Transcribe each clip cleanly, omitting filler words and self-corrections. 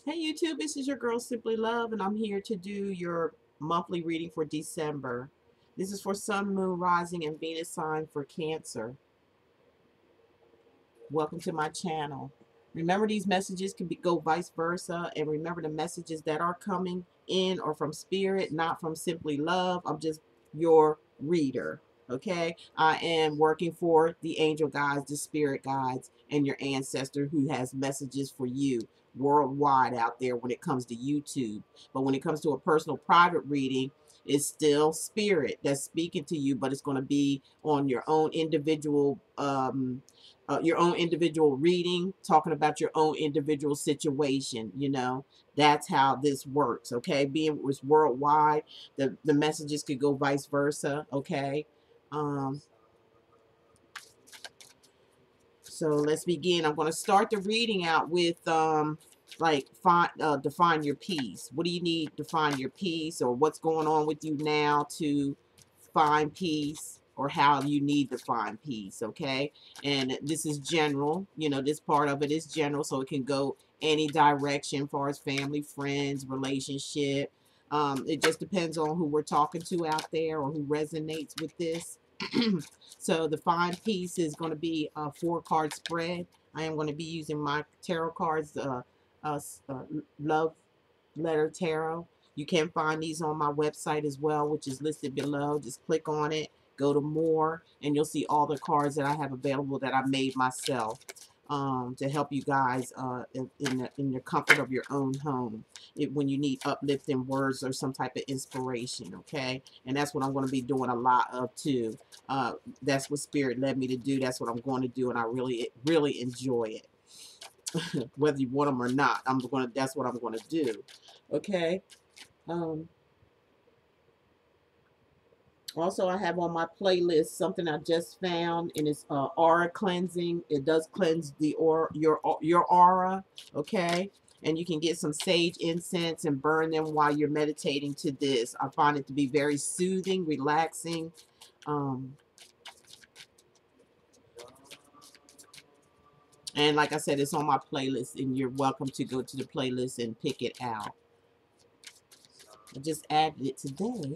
Hey YouTube, this is your girl Simply Love, and I'm here to do your monthly reading for December. This is for Sun, Moon, Rising, and Venus sign for Cancer. Welcome to my channel. Remember, these messages can go vice versa, and remember the messages that are coming in are from Spirit, not from Simply Love. I'm just your reader. Okay, I am working for the angel guides, the spirit guides, and your ancestor who has messages for you worldwide out there when it comes to YouTube. But when it comes to a personal private reading, it's still spirit that's speaking to you, but it's going to be on your own individual reading, talking about your own individual situation. That's how this works. Okay, being it was worldwide, the messages could go vice versa. Okay. um so let's begin. I'm going to start the reading out with like define your peace. What do you need to find your peace, or what's going on with you now to find peace, or how you need to find peace? Okay, and this is general. This part of it is general, so it can go any direction, as far as family, friends, relationship. It just depends on who we're talking to out there, or who resonates with this. So the find piece is going to be a 4-card spread. I am going to be using my tarot cards, uh, uh, love letter tarot. You can find these on my website as well, which is listed below. Just click on it, go to more, and you'll see all the cards that I have available that I made myself, to help you guys in the comfort of your own home, when you need uplifting words or some type of inspiration. Okay, and that's what I'm going to be doing a lot of too. That's what Spirit led me to do. That's what I'm going to do, and I really enjoy it. Whether you want them or not, that's what I'm going to do. Okay. um Also, I have on my playlist something I just found, and it's aura cleansing. It does cleanse the aura, your aura. Okay, and you can get some sage incense and burn them while you're meditating to this. I find it to be very soothing, relaxing. um and like I said, it's on my playlist, and you're welcome to go to the playlist and pick it out. I just added it today.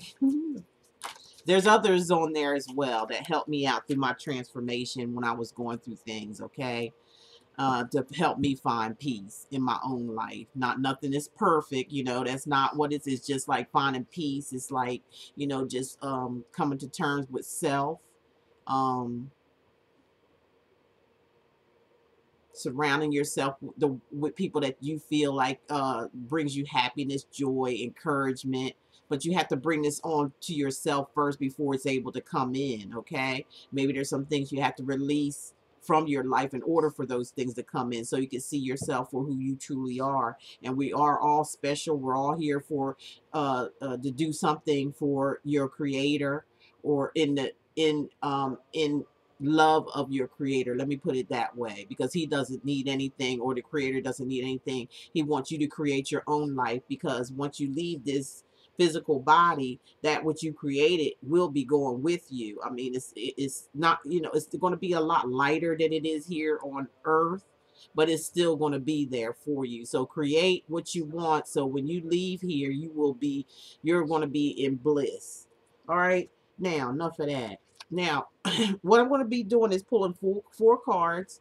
There's others on there as well that helped me out through my transformation when I was going through things. Okay, to help me find peace in my own life. Not nothing is perfect. That's not what it is. It's just like finding peace. It's like, just coming to terms with self. Um, Surrounding yourself with people that you feel like brings you happiness, joy, encouragement. But you have to bring this on to yourself first before it's able to come in. Okay, maybe there's some things you have to release from your life in order for those things to come in, so you can see yourself for who you truly are. And we are all special. We're all here for to do something for your creator, or in love of your creator. Let me put it that way, because he doesn't need anything, or the creator doesn't need anything. He wants you to create your own life, because once you leave this physical body, that what you created will be going with you. I mean, it's not, it's going to be a lot lighter than it is here on earth, but it's still going to be there for you. So create what you want, so when you leave here, you're going to be in bliss. All right, now enough of that. Now, what I'm going to be doing is pulling four cards,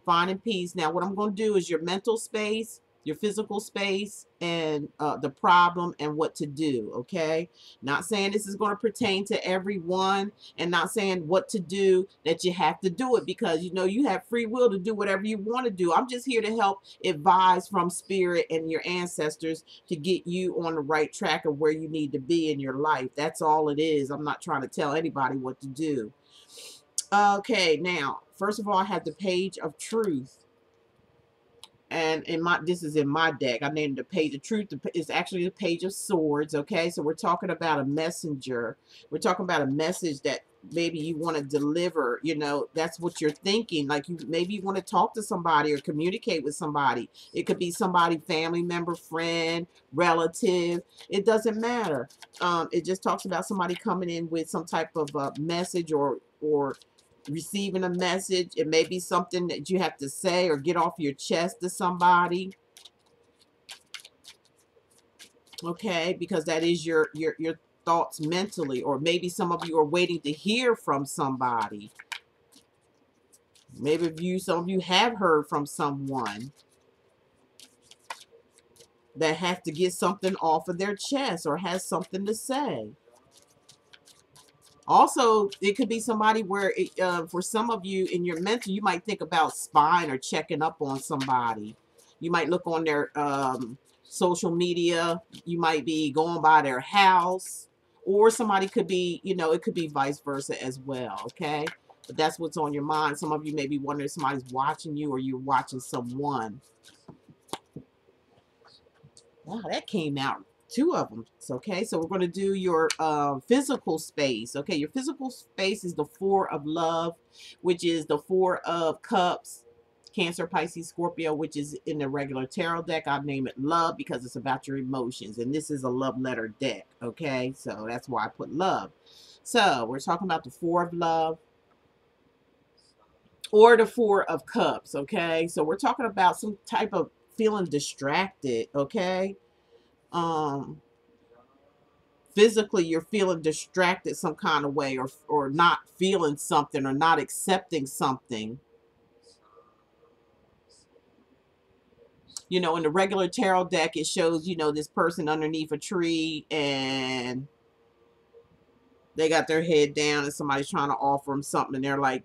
finding peace. Now, what I'm going to do is your mental space, your physical space, and the problem and what to do. Okay, not saying this is going to pertain to everyone, and not saying what to do that you have to do it, because you have free will to do whatever you want to do. I'm just here to help advise from spirit and your ancestors to get you on the right track of where you need to be in your life. That's all it is. I'm not trying to tell anybody what to do. Okay, now, first of all, I have the page of truth. And this is in my deck. I named the page of truth. It's actually the page of swords. Okay, so we're talking about a messenger. We're talking about a message that maybe you want to deliver. That's what you're thinking. Like, maybe you want to talk to somebody or communicate with somebody. It could be somebody, family member, friend, relative. It doesn't matter. It just talks about somebody coming in with some type of message, or receiving a message. It may be something that you have to say or get off your chest to somebody. Okay, because that is your thoughts mentally, or maybe some of you are waiting to hear from somebody. Maybe some of you have heard from someone that has to get something off of their chest or has something to say. Also, it could be somebody where, for some of you in your mental, you might think about spying or checking up on somebody. You might look on their social media. You might be going by their house, or somebody could be, it could be vice versa as well. Okay, but that's what's on your mind. Some of you may be wondering if somebody's watching you or you're watching someone. Wow, that came out. Two of them. Okay, so we're going to do your physical space. Okay, your physical space is the Four of Love, which is the Four of Cups, Cancer, Pisces, Scorpio, which is in the regular tarot deck. I name it Love because it's about your emotions, and this is a love letter deck. Okay, so that's why I put love. So we're talking about the Four of Love or the Four of Cups. Okay, so we're talking about some type of feeling distracted. Okay, um physically you're feeling distracted some kind of way, or not feeling something or not accepting something. In the regular tarot deck it shows, this person underneath a tree, and they got their head down and somebody's trying to offer them something, and they're like,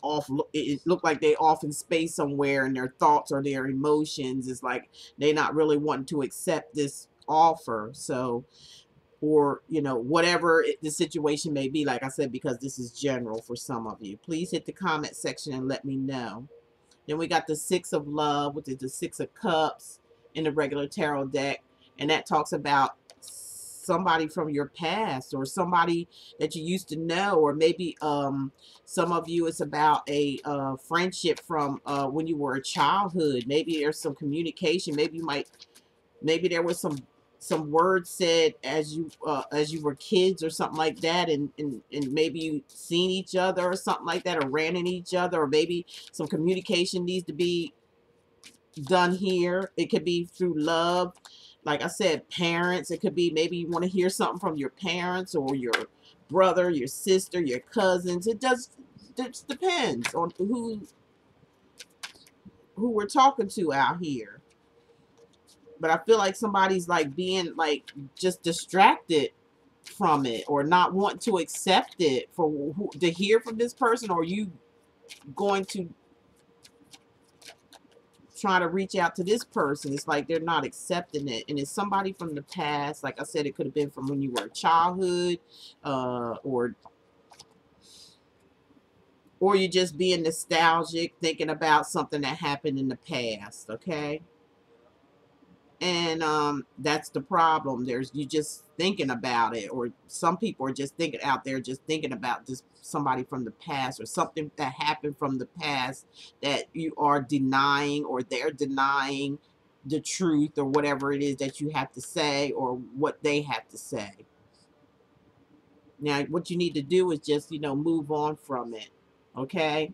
off. It looked like they off in space somewhere, and their thoughts or their emotions is like they not really wanting to accept this offer. So, or whatever the situation may be, like I said, because this is general for some of you. Please hit the comment section and let me know. Then we got the Six of Love, which is the Six of Cups in the regular tarot deck, and that talks about somebody from your past or somebody that you used to know, or maybe some of you it's about a friendship from when you were a childhood. Maybe there's some communication. Maybe there was some words said as you were kids or something like that, and maybe you seen each other or something like that, or ran into each other, or maybe some communication needs to be done here. It could be through love, like I said, parents. It could be maybe you want to hear something from your parents or your brother, your sister, your cousins. It just depends on who we're talking to out here. But I feel like somebody's like being like just distracted from it, or not want to accept it for to hear from this person, or you going to try to reach out to this person. It's like they're not accepting it, and it's somebody from the past. Like I said, it could have been from when you were a childhood, or you're just being nostalgic, thinking about something that happened in the past. Okay. And that's the problem. There's you just thinking about it, or some people are just thinking out there, just thinking about just somebody from the past, or something that happened from the past that you are denying, or they're denying the truth, or whatever it is that you have to say, or what they have to say. Now what you need to do is just move on from it. Okay,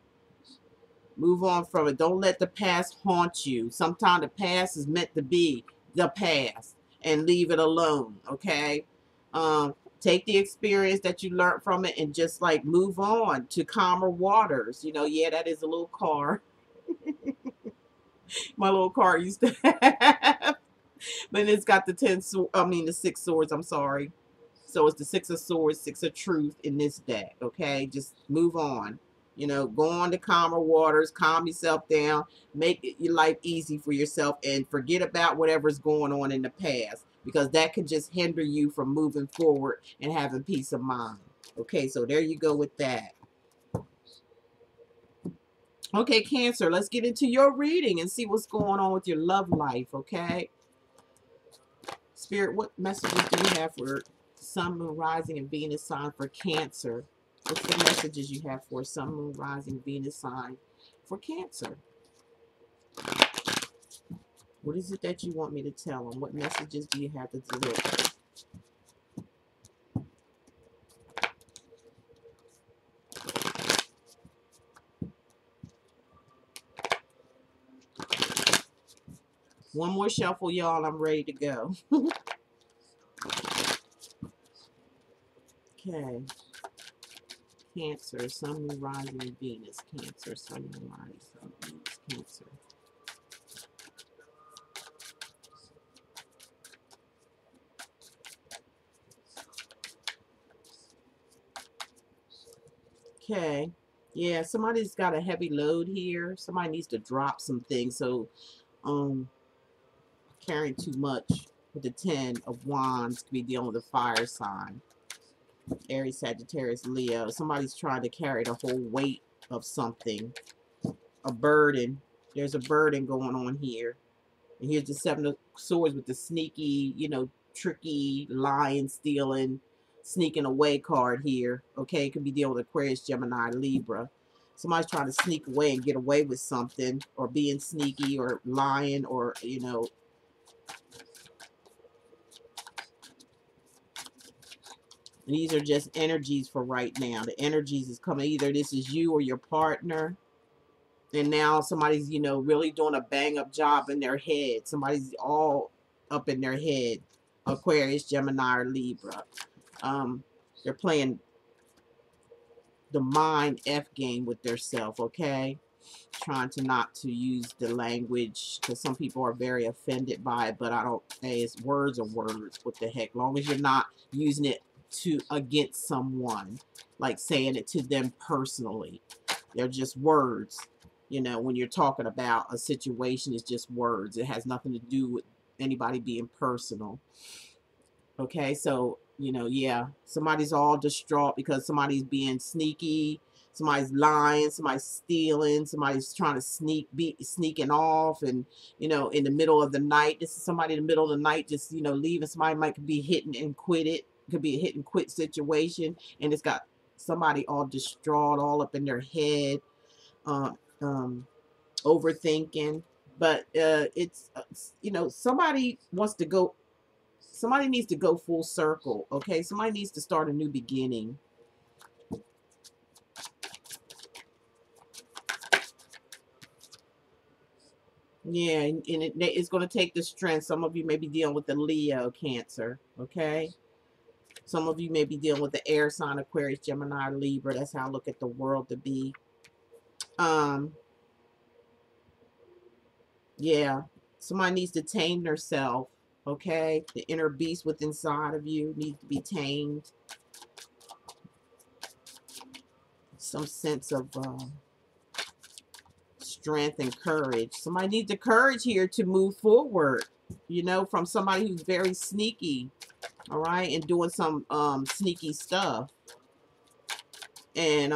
move on from it. Don't let the past haunt you. Sometimes the past is meant to be the past, and leave it alone. Okay. Take the experience that you learned from it and just like move on to calmer waters. Yeah, that is a little car. My little car used to have. But it's got the 6 swords, I'm sorry. So it's the Six of Swords, Six of Truth in this deck. Okay, just move on. Go on to calmer waters, calm yourself down, make your life easy for yourself, and forget about whatever's going on in the past, because that could just hinder you from moving forward and having peace of mind. Okay, so there you go with that. Okay, Cancer, let's get into your reading and see what's going on with your love life. Okay, Spirit, what messages do you have for Sun, Moon, Rising, and Venus sign for Cancer? What's the messages you have for Sun, Moon, Rising, Venus sign for Cancer? What is it that you want me to tell them? What messages do you have to deliver? One more shuffle, y'all. I'm ready to go. Okay. Cancer, Sun, Moon, Rising, and Venus. Cancer, Sun, Moon, Rising, Sun, Venus, Cancer. Okay. Yeah, somebody's got a heavy load here. Somebody needs to drop some things. So, carrying too much with the 10 of Wands could be dealing with a fire sign. Aries, Sagittarius, Leo. Somebody's trying to carry the whole weight of something. A burden. There's a burden going on here. And here's the 7 of Swords with the sneaky, you know, tricky, lying, stealing, sneaking away card here. Okay, it could be dealing with Aquarius, Gemini, Libra. Somebody's trying to sneak away and get away with something, or being sneaky, or lying, or, you know. These are just energies for right now. The energies is coming. Either this is you or your partner. And now somebody's, you know, really doing a bang up job in their head. Somebody's all up in their head. Aquarius, Gemini, or Libra. They're playing the mind F game with their self, okay? Trying to not to use the language, because some people are very offended by it, but I don't, hey, it's words are words. What the heck? Long as you're not using it to against someone, like saying it to them personally. They're just words. You know, when you're talking about a situation, it's just words. It has nothing to do with anybody being personal. Okay, so, you know, yeah, somebody's all distraught because somebody's being sneaky, somebody's lying, somebody's stealing, somebody's trying to sneaking off, and, you know, in the middle of the night. This is somebody in the middle of the night just, you know, leaving. Somebody might be hitting and quit it. Could be a hit and quit situation, and it's got somebody all distraught, all up in their head. Uh, Overthinking, but it's you know, somebody needs to go full circle. Okay, somebody needs to start a new beginning. Yeah, and it's going to take the strength. Some of you may be dealing with the Leo, Cancer. Okay, some of you may be dealing with the air sign, Aquarius, Gemini, Libra. That's how I look at the world to be. Yeah, somebody needs to tame themselves. Okay, the inner beast within inside of you needs to be tamed. Some sense of strength and courage. Somebody needs the courage here to move forward, you know, from somebody who's very sneaky, all right, and doing some sneaky stuff. And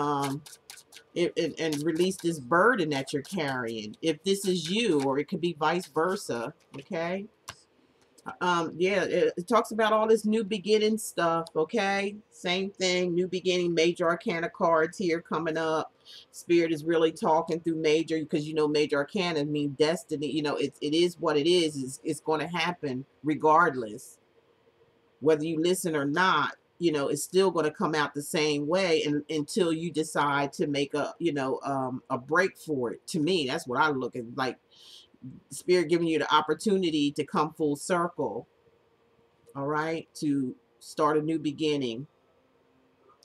and release this burden that you're carrying. If this is you, or it could be vice versa, okay? Yeah, it talks about all this new beginning stuff, okay? Same thing, new beginning, major arcana cards here coming up. Spirit is really talking through major, because, you know, major arcana mean destiny. You know, it is what it is. It's going to happen regardless. Whether you listen or not, you know, it's still going to come out the same way, and until you decide to make a, you know, a break for it. To me, that's what I look at, like Spirit giving you the opportunity to come full circle, all right, to start a new beginning,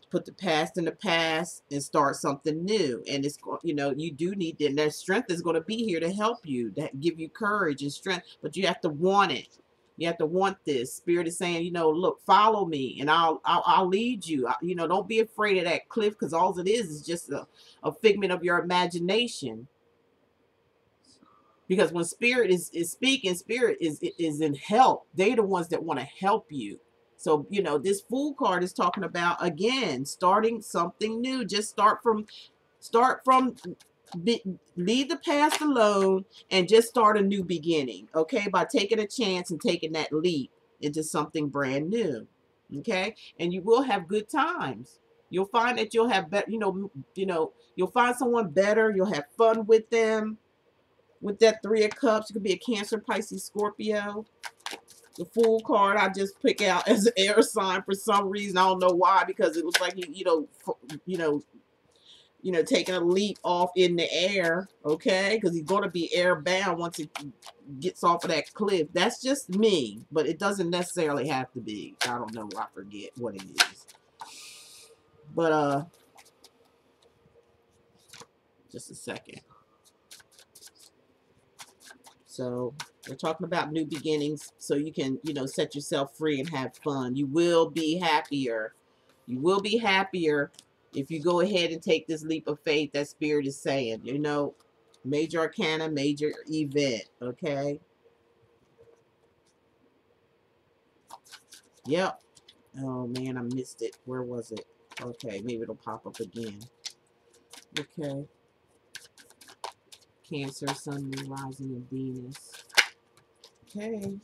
put the past in the past and start something new. And it's, you know, you do need that. Their strength is going to be here to help you, to give you courage and strength, but you have to want it. You have to want this. Spirit is saying, you know, look, follow me, and I'll lead you. You know, don't be afraid of that cliff, because all it is just a figment of your imagination. Because when Spirit is speaking, Spirit is in help. They're the ones that want to help you. So, you know, this Fool card is talking about, again, starting something new. Just start from leave the past alone and just start a new beginning, okay? By taking a chance and taking that leap into something brand new, okay? And you will have good times. You'll find that you'll have better, you'll find someone better. You'll have fun with them. With that 3 of Cups, it could be a Cancer, Pisces, Scorpio. The Fool card I just pick out as an air sign for some reason. I don't know why, because it looks like taking a leap off in the air, okay? Because he's going to be airbound once he gets off of that cliff. That's just me, but it doesn't necessarily have to be. I don't know. I forget what it is. But just a second. So we're talking about new beginnings so you can, you know, set yourself free and have fun. You will be happier. You will be happier if you go ahead and take this leap of faith that Spirit is saying. You know, major arcana, major event, okay? Yep. Oh, man, I missed it. Where was it? Okay, maybe it'll pop up again. Okay. Cancer, Sun, Moon, Rising, and Venus. Okay.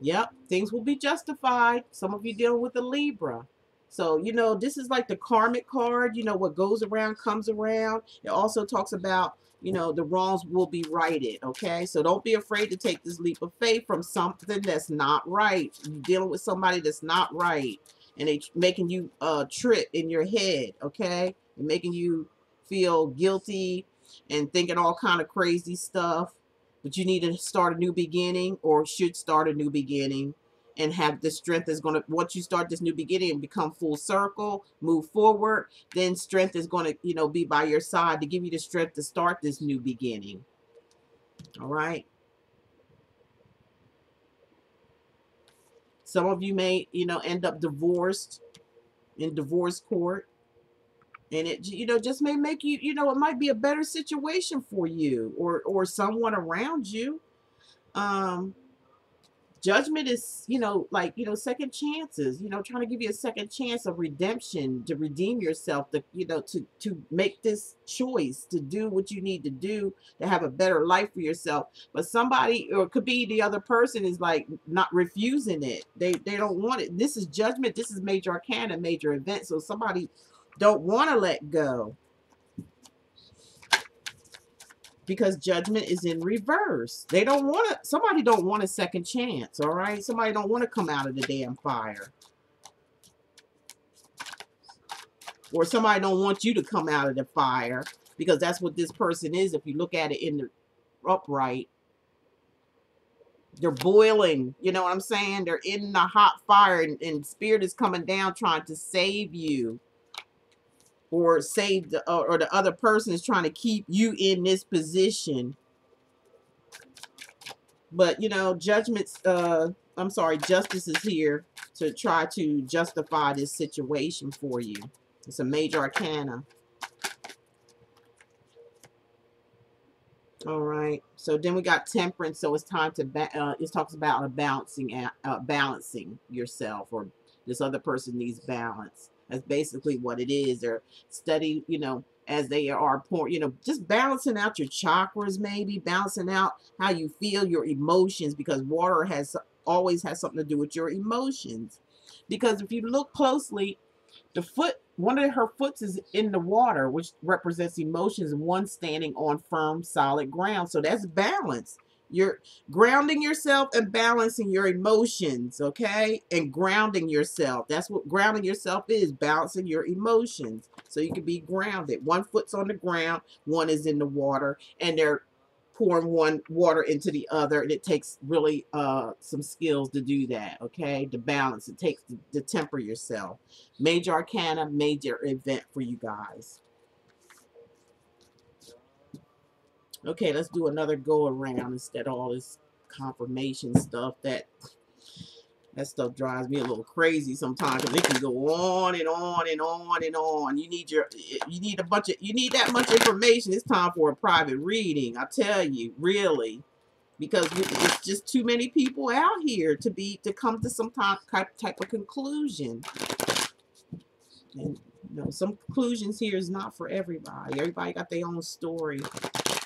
Yep, things will be justified. Some of you dealing with a Libra. So, you know, this is like the karmic card. You know, what goes around comes around. It also talks about, you know, the wrongs will be righted. Okay, so don't be afraid to take this leap of faith from something that's not right. You're dealing with somebody that's not right, and they making you trip in your head. Okay, and making you feel guilty and thinking all kind of crazy stuff. But you need to start a new beginning, or should start a new beginning, and have the strength is going to, once you start this new beginning and become full circle, move forward, then strength is going to, you know, be by your side to give you the strength to start this new beginning. All right. Some of you may, you know, end up divorced in divorce court. And it, you know, just may make you, you know, it might be a better situation for you or someone around you. Judgment is, you know, like, you know, second chances, you know, trying to give you a second chance of redemption, to redeem yourself, to, you know, to make this choice, to do what you need to do to have a better life for yourself. But somebody, or it could be the other person, is like not refusing it. They don't want it. This is judgment. This is major arcana, major event. So somebody don't want to let go, because judgment is in reverse. They don't want to, somebody don't want a second chance, all right? Somebody don't want to come out of the damn fire. Or somebody don't want you to come out of the fire, because that's what this person is. If you look at it in the upright, they're boiling, you know what I'm saying? They're in the hot fire, and Spirit is coming down trying to save you, or save the, or the other person is trying to keep you in this position. But, you know, justice is here to try to justify this situation for you. It's a major arcana. All right. So then we got temperance. So it's time to, it talks about balancing yourself, or this other person needs balance. That's basically what it is. They're study, you know, as they are, you know, just balancing out your chakras, maybe balancing out how you feel, your emotions, because water always has something to do with your emotions. Because if you look closely, the foot, one of her foots is in the water, which represents emotions, and one standing on firm, solid ground. So that's balance. You're grounding yourself and balancing your emotions, okay? And grounding yourself. That's what grounding yourself is, balancing your emotions. So you can be grounded. One foot's on the ground, one is in the water, and they're pouring one water into the other, and it takes really some skills to do that, okay? To balance, it takes to temper yourself. Major arcana, major event for you guys. Okay, let's do another go around instead of all this confirmation stuff. That stuff drives me a little crazy sometimes, because it can go on and on and on and on. You need that much information. It's time for a private reading, I tell you, really. Because it's just too many people out here to come to some type of conclusion. And, you know, some conclusions here is not for everybody. Everybody got their own story.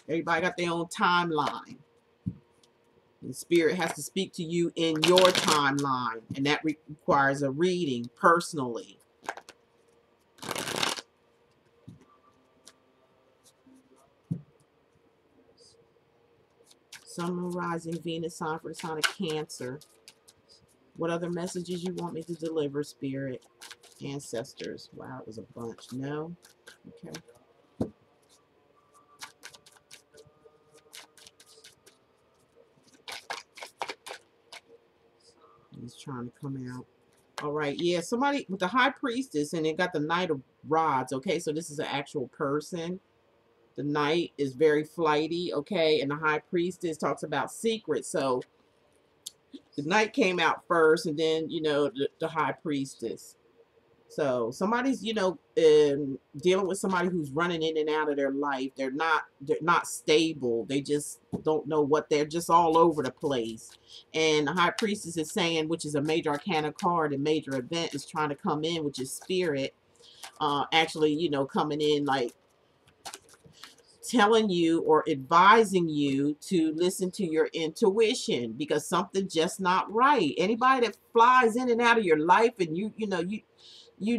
Everybody got their own timeline. And Spirit has to speak to you in your timeline. And that requires a reading personally. Sun, Moon, Rising, Venus, sign for the sign of Cancer. What other messages you want me to deliver, Spirit? Ancestors. Wow, it was a bunch. No? Okay. He's trying to come out. All right, yeah, somebody with the high priestess, and it got the knight of rods. Okay, so this is an actual person. The knight is very flighty. Okay, and the high priestess talks about secrets. So the knight came out first, and then the high priestess. So somebody's dealing with somebody who's running in and out of their life. They're not stable. They just don't know what, they're just all over the place. And the high priestess is saying, which is a major arcana card, and major event is trying to come in, which is spirit. Actually, coming in like telling you or advising you to listen to your intuition, because something's just not right. Anybody that flies in and out of your life, and you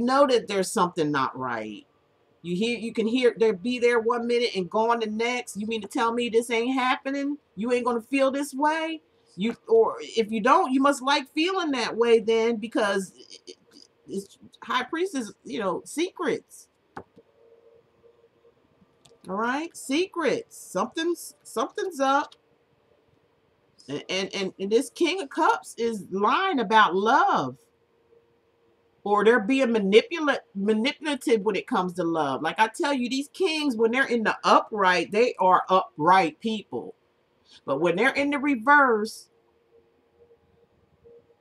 know that there's something not right. You can hear there, be there one minute and gone the next. You mean to tell me this ain't happening? You ain't gonna feel this way? Or if you don't, you must like feeling that way then, because it's high priestess, secrets. All right, secrets. Something's up. And this King of Cups is lying about love, or they're being manipulative when it comes to love. Like I tell you, these kings, when they're in the upright, they are upright people. But when they're in the reverse,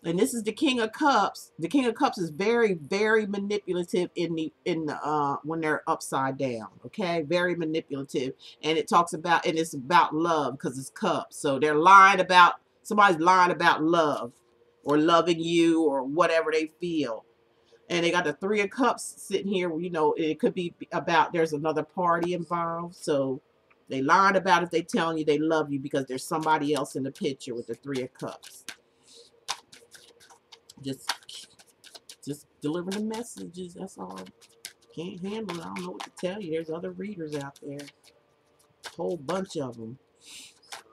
and this is the King of Cups, the King of Cups is very, very manipulative in the when they're upside down. Okay, very manipulative. And it talks about, and it's about love because it's cups. So they're lying about, somebody's lying about love or loving you or whatever they feel. And they got the Three of Cups sitting here. It could be about there's another party involved. So they lied about it. They telling you they love you because there's somebody else in the picture with the Three of Cups. Just delivering the messages. That's all. Can't handle it. I don't know what to tell you. There's other readers out there. A whole bunch of them.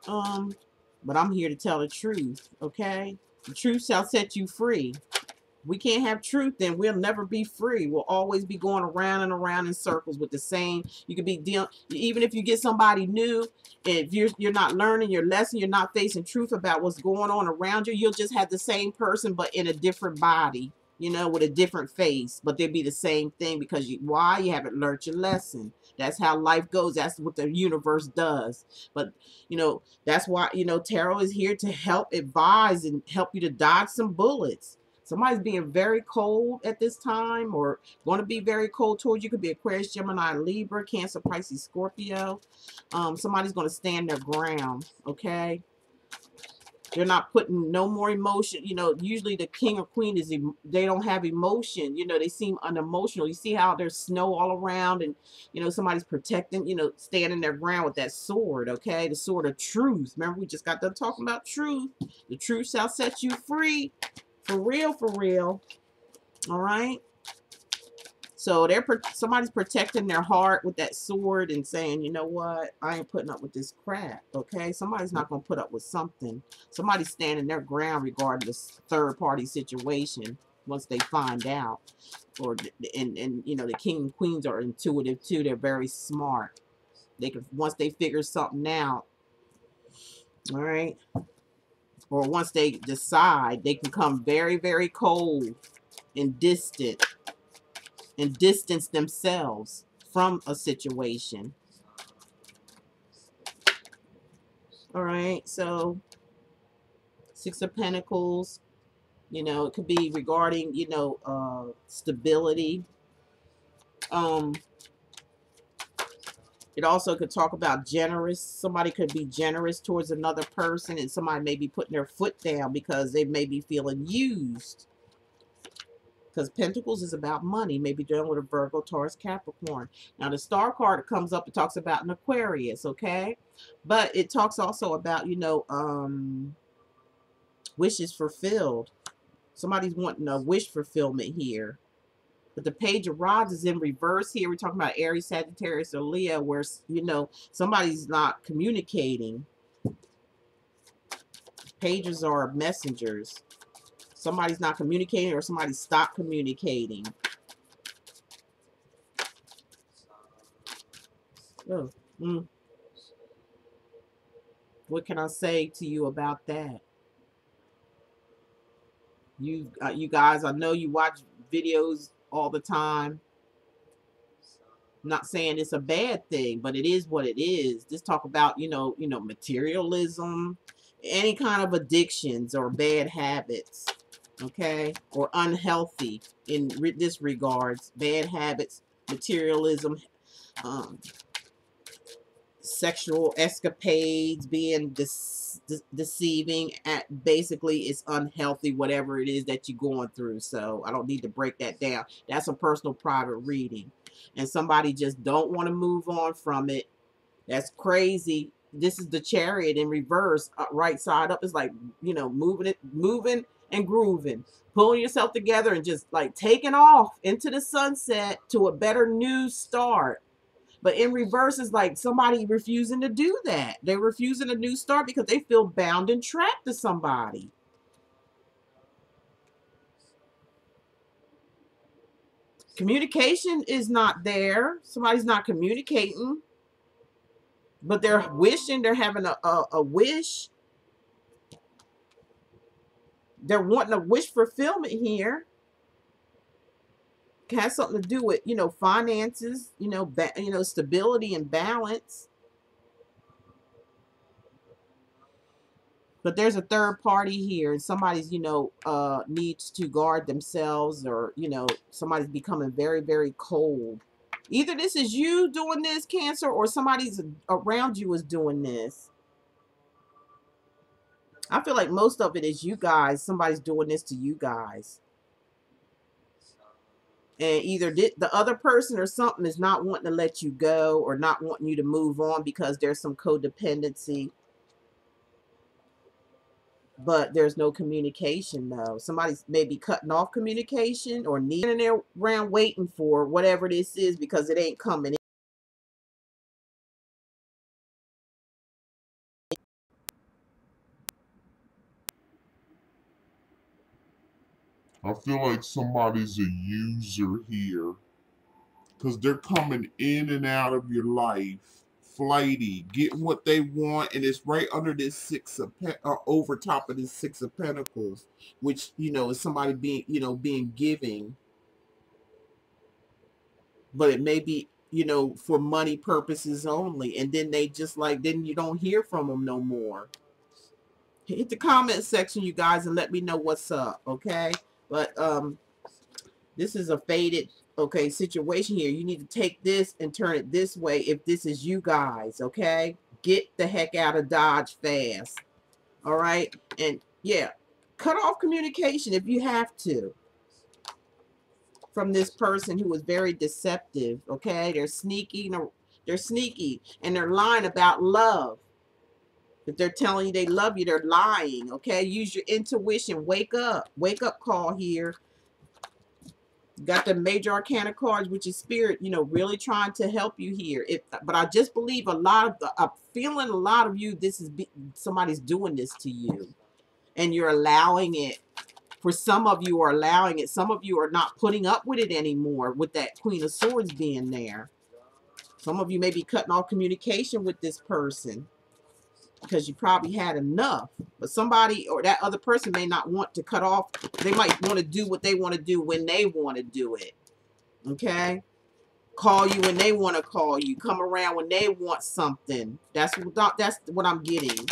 But I'm here to tell the truth. Okay? The truth shall set you free. We can't have truth, then we'll never be free. We'll always be going around and around in circles with the same. You could be dealing, even if you get somebody new, if you're not learning your lesson, you're not facing truth about what's going on around you, you'll just have the same person but in a different body, with a different face, but they'll be the same thing because why? You haven't learned your lesson. That's how life goes. That's what the universe does. But that's why tarot is here to help advise and help you to dodge some bullets. Somebody's being very cold at this time, or going to be very cold towards you. Could be Aquarius, Gemini, Libra, Cancer, Pisces, Scorpio. Somebody's going to stand their ground, okay? They're not putting no more emotion. Usually the king or queen they don't have emotion. They seem unemotional. You see how there's snow all around, and somebody's protecting, standing their ground with that sword, okay? The sword of truth. Remember, we just got done talking about truth. The truth shall set you free. For real, for real. All right. So somebody's protecting their heart with that sword and saying, you know what? I ain't putting up with this crap. Okay. Somebody's not going to put up with something. Somebody's standing their ground regarding this third party situation once they find out. And the king and queens are intuitive too. They're very smart. Once they figure something out. All right. Or once they decide, they can come very, very cold and distant and distance themselves from a situation. All right, so Six of Pentacles, it could be regarding, stability. It also could talk about generous. Somebody could be generous towards another person, and somebody may be putting their foot down because they may be feeling used. Because Pentacles is about money. Maybe dealing with a Virgo, Taurus, Capricorn. Now, the star card that comes up, it talks about an Aquarius, okay? But it talks also about, wishes fulfilled. Somebody's wanting a wish fulfillment here. But the Page of Rods is in reverse here. We're talking about Aries, Sagittarius, or Leo, where, somebody's not communicating. Pages are messengers. Somebody's not communicating, or somebody stopped communicating. Oh, What can I say to you about that? You guys, I know you watch videos all the time. I'm not saying it's a bad thing, but it is what it is. Just talk about, materialism, any kind of addictions or bad habits, okay, or unhealthy in this regards, bad habits, materialism, um, sexual escapades, being deceiving. Basically, it's unhealthy, whatever it is that you're going through. So I don't need to break that down. That's a personal private reading. And somebody just don't want to move on from it. That's crazy. This is the Chariot in reverse, right side up. It's like, moving and grooving, pulling yourself together and just like taking off into the sunset to a better new start. But in reverse, is like somebody refusing to do that. They're refusing a new start because they feel bound and trapped to somebody. Communication is not there. Somebody's not communicating, but they're wishing, they're having a wish. They're wanting a wish fulfillment here. It has something to do with, finances, stability and balance. But there's a third party here, and somebody's, needs to guard themselves, or, somebody's becoming very, very cold. Either this is you doing this, Cancer, or somebody's around you is doing this. I feel like most of it is you guys. Somebody's doing this to you guys. And either the other person or something is not wanting to let you go, or not wanting you to move on because there's some codependency. But there's no communication, though. Somebody's maybe cutting off communication, or needing there around waiting for whatever this is because it ain't coming in. I feel like somebody's a user here, because they're coming in and out of your life, flighty, getting what they want, and it's right under this over top of this Six of Pentacles, which, is somebody being giving, but it may be, for money purposes only, and then they just like, then you don't hear from them no more. Hit the comment section, you guys, and let me know what's up, okay? But this is a faded, okay, situation here. You need to take this and turn it this way if this is you guys, okay? Get the heck out of Dodge fast, all right? And yeah, cut off communication if you have to from this person who is very deceptive, okay? They're sneaky, and they're lying about love. If they're telling you they love you, they're lying, okay? Use your intuition. Wake up call here. Got the major arcana cards, which is spirit, really trying to help you here. But I just believe I'm feeling a lot of you, somebody's doing this to you, and you're allowing it. For some of you are allowing it. Some of you are not putting up with it anymore, with that Queen of Swords being there. Some of you may be cutting off communication with this person because you probably had enough. But somebody or that other person may not want to cut off. They might want to do what they want to do when they want to do it. Okay? Call you when they want to call you. Come around when they want something. That's what I'm getting.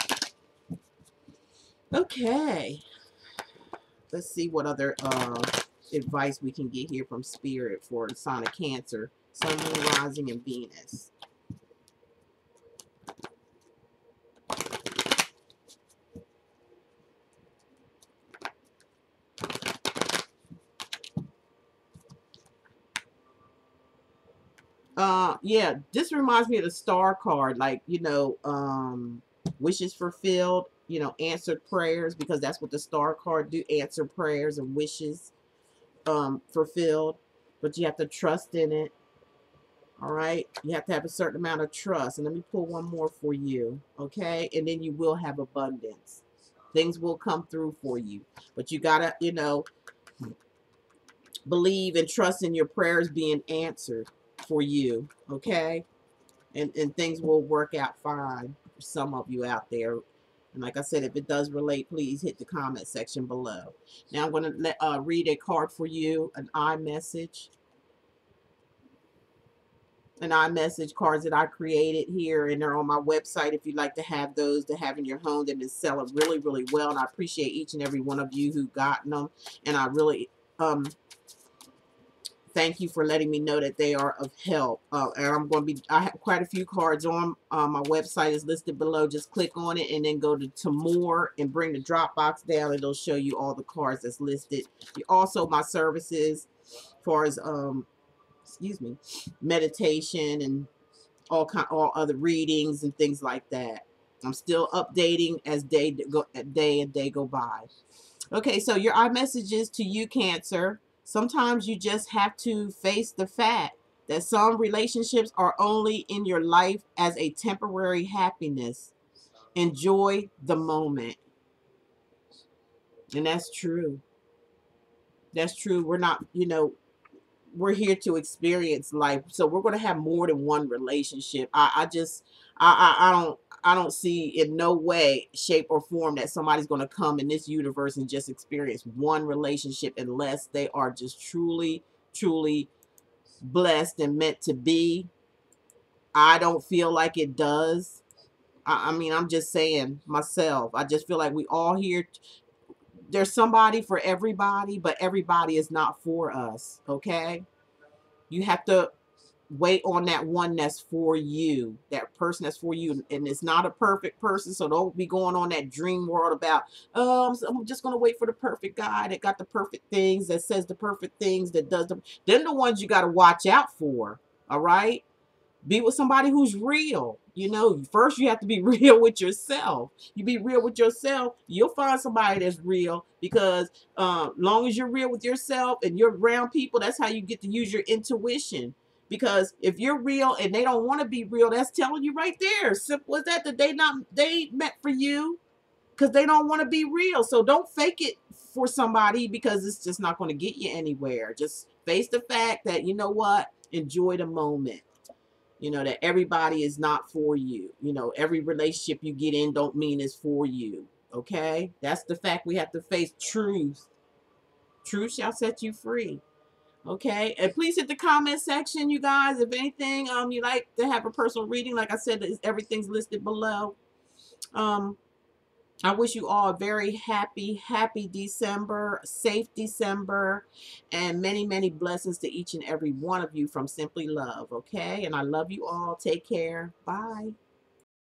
Okay. Let's see what other advice we can get here from Spirit for the sign of Cancer, Sun, Moon, Rising, and Venus. Yeah, this reminds me of the Star card, like, wishes fulfilled, answered prayers, because that's what the Star card do, answer prayers and wishes fulfilled. But you have to trust in it. All right, you have to have a certain amount of trust. And let me pull one more for you, okay? And then you will have abundance. Things will come through for you, but you gotta, believe and trust in your prayers being answered for you, okay? And things will work out fine for some of you out there. And like I said, if it does relate, please hit the comment section below. Now I'm going to read a card for you, an iMessage cards that I created here, and they're on my website if you'd like to have those to have in your home. They've been selling really, really well, and I appreciate each and every one of you who gotten them, and I really thank you for letting me know that they are of help. And I have quite a few cards on my website is listed below. Just click on it and then go to more and bring the Dropbox down. It'll show you all the cards that's listed. Also, my services as far as excuse me, meditation and all other readings and things like that. I'm still updating as day and day go by. Okay, so your iMessages to you, Cancer. Sometimes you just have to face the fact that some relationships are only in your life as a temporary happiness. Enjoy the moment. And that's true. That's true. We're not, we're here to experience life. So we're going to have more than one relationship. I don't see in no way, shape, or form that somebody's going to come in this universe and just experience one relationship unless they are just truly, truly blessed and meant to be. I don't feel like it does. I mean, I'm just saying myself. I just feel like we all here. There's somebody for everybody, but everybody is not for us. Okay. You have to wait on that one that's for you, that person that's for you. And it's not a perfect person, so don't be going on that dream world about, I'm just going to wait for the perfect guy that got the perfect things, that says the perfect things, that does them. Then the ones you got to watch out for. All right. Be with somebody who's real. First you have to be real with yourself. You be real with yourself, you'll find somebody that's real, because long as you're real with yourself and you're around people, that's how you get to use your intuition. Because if you're real and they don't want to be real, that's telling you right there, simple as that, that they meant for you, because they don't want to be real. So don't fake it for somebody, because it's just not going to get you anywhere. Just face the fact that, you know what, enjoy the moment. That everybody is not for you. Every relationship you get in don't mean it's for you. Okay? That's the fact we have to face. Truth. Truth shall set you free. Okay? And please hit the comment section, you guys. If anything, you like to have a personal reading, like I said, everything's listed below. I wish you all a very happy, happy December, safe December, and many, many blessings to each and every one of you from Simply Love, okay? And I love you all. Take care. Bye.